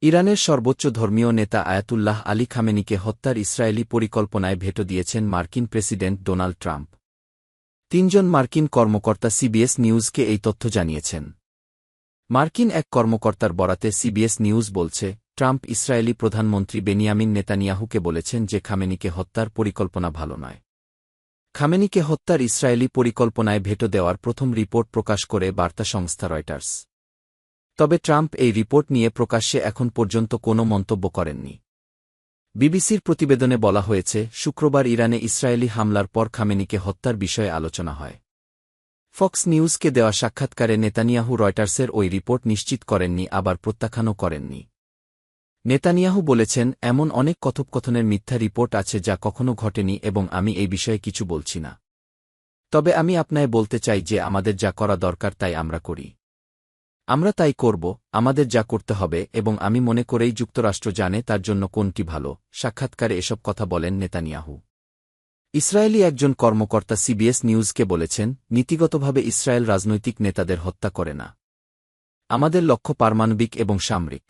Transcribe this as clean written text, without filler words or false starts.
ইরানের সর্বোচ্চ ধর্মীয় নেতা আয়াতুল্লাহ আলী খামেনিকে হত্যার ইসরায়েলি পরিকল্পনায় ভেটো দিয়েছেন মার্কিন প্রেসিডেন্ট ডোনাল্ড ট্রাম্প। তিনজন মার্কিন কর্মকর্তা সিবিএস নিউজকে এই তথ্য জানিয়েছেন। মার্কিন এক কর্মকর্তার বরাতে সিবিএস নিউজ বলছে, ট্রাম্প ইসরায়েলি প্রধানমন্ত্রী বেনিয়ামিন নেতানিয়াহুকে বলেছেন যে খামেনিকে হত্যার পরিকল্পনা ভালো নয়। খামেনিকে হত্যার ইসরায়েলি পরিকল্পনায় ভেটো দেওয়ার প্রথম রিপোর্ট প্রকাশ করে বার্তা সংস্থা রয়টার্স। তবে ট্রাম্প এই রিপোর্ট নিয়ে প্রকাশ্যে এখন পর্যন্ত কোনো মন্তব্য করেননি। বিবিসির প্রতিবেদনে বলা হয়েছে, শুক্রবার ইরানে ইসরায়েলি হামলার পর খামেনিকে হত্যার বিষয়ে আলোচনা হয়। ফক্স নিউজকে দেওয়া সাক্ষাৎকারে নেতানিয়াহু রয়টার্সের ওই রিপোর্ট নিশ্চিত করেননি, আবার প্রত্যাখ্যানও করেননি। নেতানিয়াহু বলেছেন, এমন অনেক কথোপকথনের মিথ্যা রিপোর্ট আছে যা কখনো ঘটেনি এবং আমি এই বিষয়ে কিছু বলছি না। তবে আমি আপনায় বলতে চাই যে আমাদের যা করা দরকার তাই আমরা করি। আমরা তাই করব, আমাদের যা করতে হবে, এবং আমি মনে করেই যুক্তরাষ্ট্র জানে তার জন্য কোনটি ভালো। সাক্ষাৎকারে এসব কথা বলেন নেতানিয়াহু। ইসরায়েলি একজন কর্মকর্তা সিবিএস নিউজকে বলেছেন, নীতিগতভাবে ইসরায়েল রাজনৈতিক নেতাদের হত্যা করে না। আমাদের লক্ষ্য পারমাণবিক এবং সামরিক।